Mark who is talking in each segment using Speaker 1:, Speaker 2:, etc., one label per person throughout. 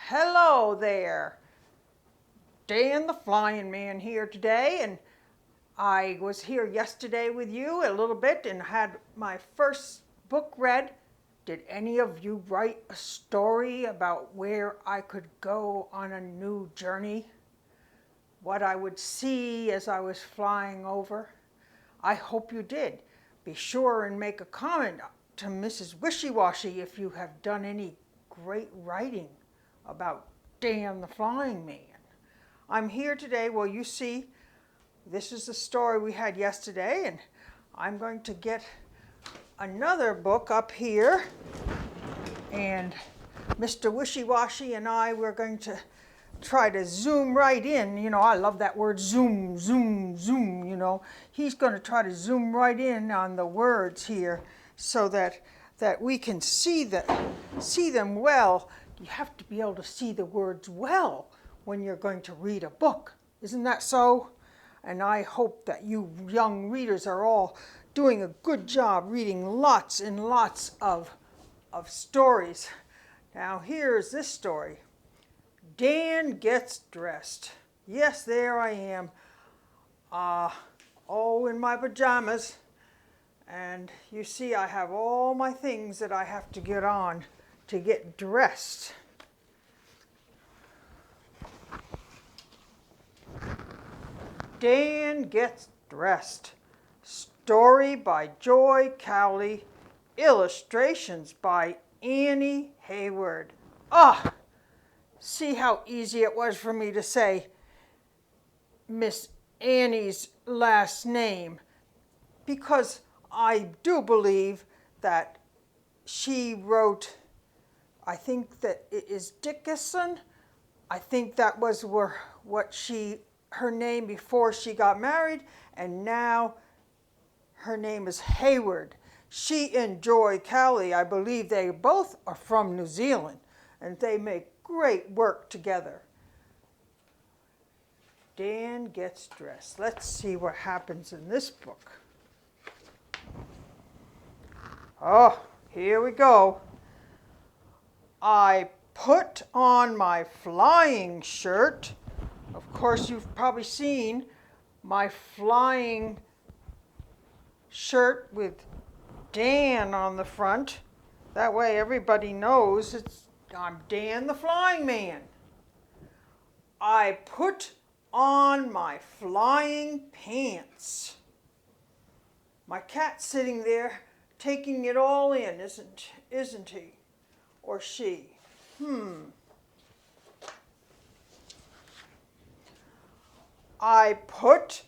Speaker 1: Hello there. Dan the Flying Man here today, and I was here yesterday with you a little bit and had my first book read. Did any of you write a story about where I could go on a new journey? What I would see as I was flying over? I hope you did. Be sure and make a comment to Mrs. Wishy-Washy if you have done any great writing about Dan the Flying Man. I'm here today. Well, you see, this is the story we had yesterday, and I'm going to get another book up here, and Mr. Wishy-Washy and we're going to try to zoom right in. You know, I love that word zoom, zoom, zoom, you know. He's going to try to zoom right in on the words here so that we can see them well. You have to be able to see the words well when you're going to read a book. Isn't that so? And I hope that you young readers are all doing a good job reading lots and lots of stories. Now here's this story. Dan Gets Dressed. Yes, there I am. In my pajamas. And you see I have all my things that I have to get on to get dressed. Dan Gets Dressed. Story by Joy Cowley. Illustrations by Annie Hayward. See how easy it was for me to say Miss Annie's last name, because I do believe that she wrote, I think that it is Dickinson. I think that was her name before she got married, and now her name is Hayward. She and Joy Cowley, I believe they both are from New Zealand, and they make great work together. Dan Gets Dressed. Let's see what happens in this book. Here we go. I put on my flying shirt. Of course, you've probably seen my flying shirt with Dan on the front. That way everybody knows I'm Dan the Flying Man. I put on my flying pants. My cat's sitting there taking it all in, isn't he? Or she? I put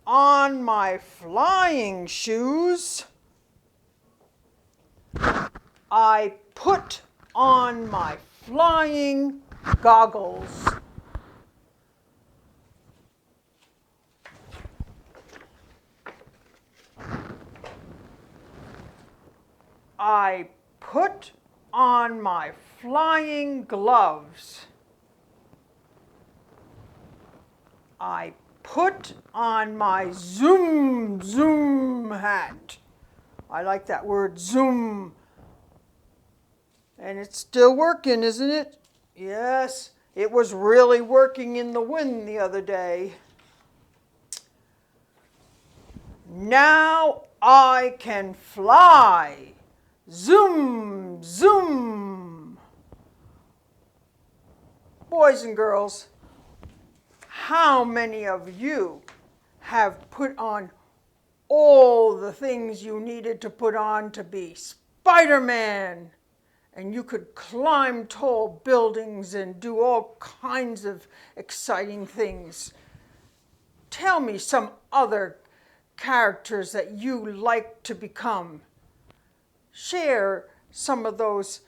Speaker 1: on my flying shoes. I put on my flying goggles. I put on my flying gloves. I put on my zoom, zoom hat. I like that word, zoom. And it's still working, isn't it? Yes, it was really working in the wind the other day. Now I can fly. Zoom, zoom. Boys and girls, how many of you have put on all the things you needed to put on to be Spider-Man? And you could climb tall buildings and do all kinds of exciting things. Tell me some other characters that you like to become. Share some of those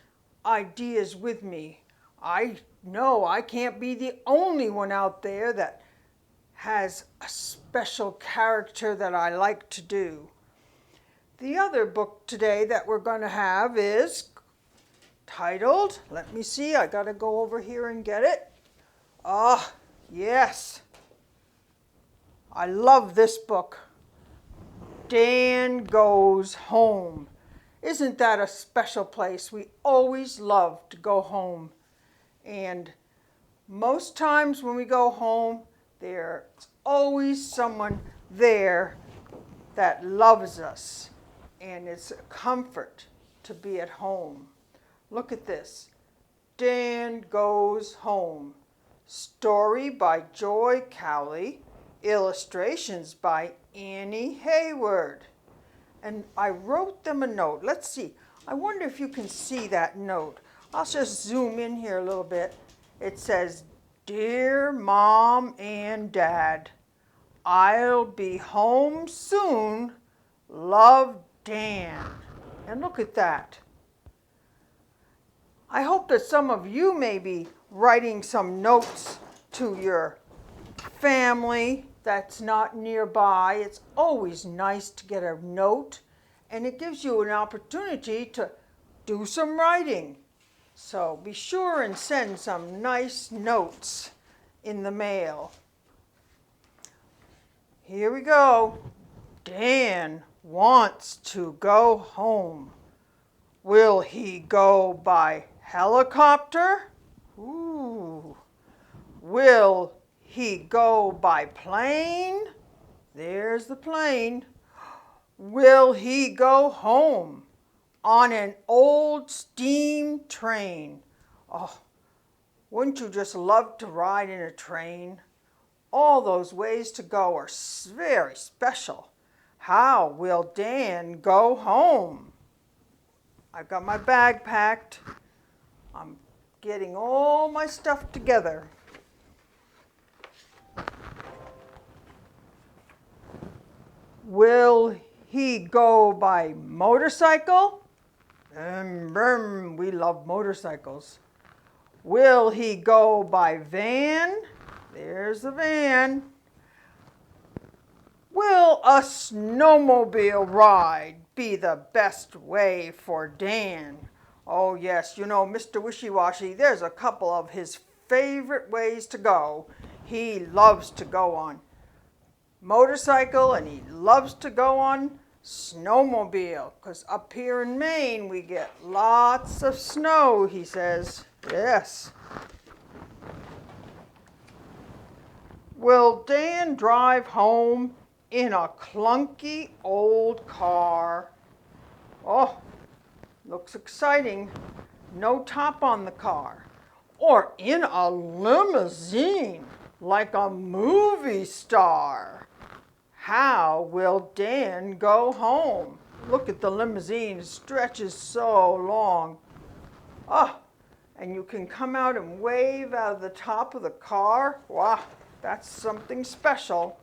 Speaker 1: ideas with me. I know I can't be the only one out there that has a special character that I like to do. The other book today that we're going to have is titled, let me see, I got to go over here and get it. Yes. I love this book. Dan Goes Home. Isn't that a special place? We always love to go home. And Most times when we go home, there's always someone there that loves us, and it's a comfort to be at home. Look at this. Dan Goes Home. Story by Joy Cowley. Illustrations by Annie Hayward. And I wrote them a note. Let's see. I wonder if you can see that note. I'll just zoom in here a little bit. It says, "Dear Mom and Dad, I'll be home soon. Love, Dan." And look at that. I hope that some of you may be writing some notes to your family that's not nearby. It's always nice to get a note, and it gives you an opportunity to do some writing. So be sure and send some nice notes in the mail. Here we go. Dan wants to go home. Will he go by helicopter? Ooh. Will he go by plane? There's the plane. Will he go home on an old steam train? Oh, wouldn't you just love to ride in a train? All those ways to go are very special. How will Dan go home? I've got my bag packed. I'm getting all my stuff together. Will he go by motorcycle? Brum, we love motorcycles. Will he go by van? There's the van. Will a snowmobile ride be the best way for Dan? Oh yes, you know, Mr. Wishy-Washy, there's a couple of his favorite ways to go. He loves to go on motorcycle, and he loves to go on snowmobile, because up here in Maine we get lots of snow, he says. Yes. Will Dan drive home in a clunky old car? Oh, looks exciting. No top on the car. Or in a limousine like a movie star? How will Dan go home? Look at the limousine, it stretches so long. Oh, and you can come out and wave out of the top of the car. Wow, that's something special.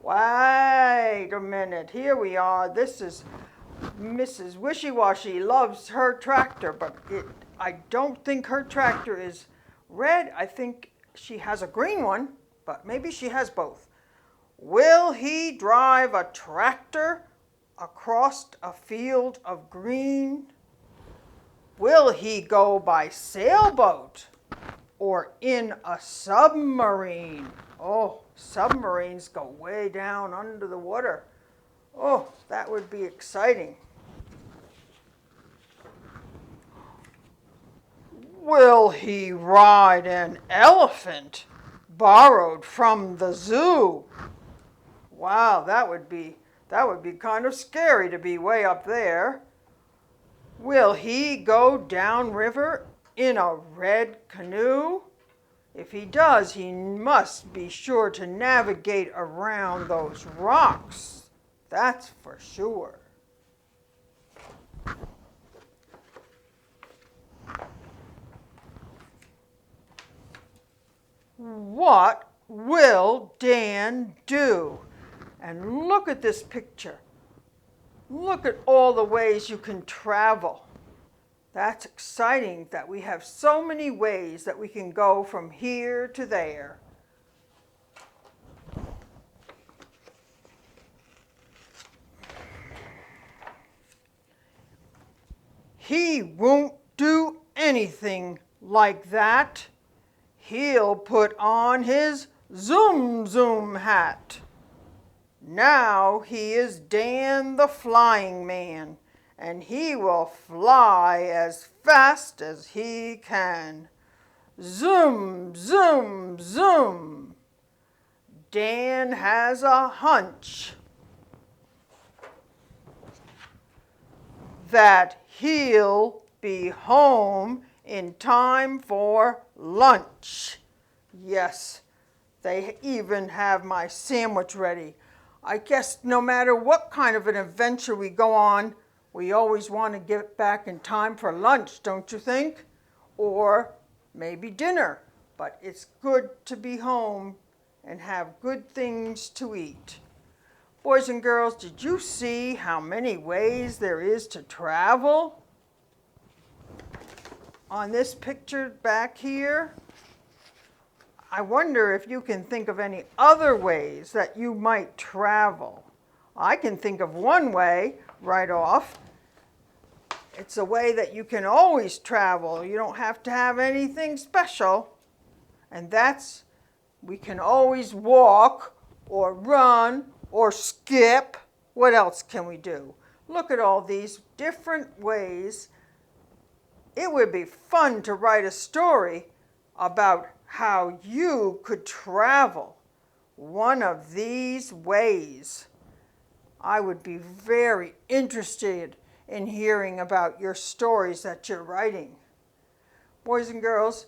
Speaker 1: Wait a minute, here we are. This is Mrs. Wishy-Washy loves her tractor, but I don't think her tractor is red. I think she has a green one, but maybe she has both. Will he drive a tractor across a field of green? Will he go by sailboat or in a submarine? Oh, submarines go way down under the water. Oh, that would be exciting. Will he ride an elephant borrowed from the zoo? Wow, that would be kind of scary to be way up there. Will he go downriver in a red canoe? If he does, he must be sure to navigate around those rocks. That's for sure. What will Dan do? And look at this picture. Look at all the ways you can travel. That's exciting that we have so many ways that we can go from here to there. He won't do anything like that. He'll put on his Zoom Zoom hat. Now he is Dan the Flying Man, and he will fly as fast as he can. Zoom, zoom, zoom. Dan has a hunch that he'll be home in time for lunch. Yes, they even have my sandwich ready. I guess no matter what kind of an adventure we go on, we always want to get back in time for lunch, don't you think? Or maybe dinner. But it's good to be home and have good things to eat. Boys and girls, did you see how many ways there is to travel? On this picture back here, I wonder if you can think of any other ways that you might travel. I can think of one way right off. It's a way that you can always travel. You don't have to have anything special. And that's, we can always walk or run or skip. What else can we do? Look at all these different ways. It would be fun to write a story about how you could travel one of these ways. I would be very interested in hearing about your stories that you're writing. Boys and girls,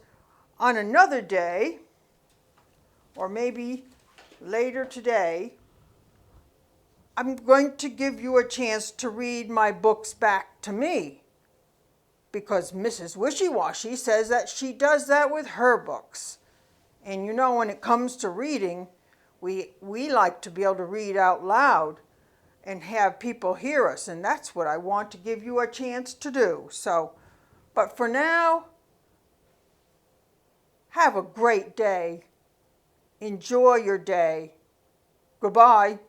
Speaker 1: on another day, or maybe later today, I'm going to give you a chance to read my books back to me, because Mrs. Wishy-Washy says that she does that with her books. And you know, when it comes to reading, we like to be able to read out loud and have people hear us, and that's what I want to give you a chance to do. So, but for now, have a great day. Enjoy your day. Goodbye.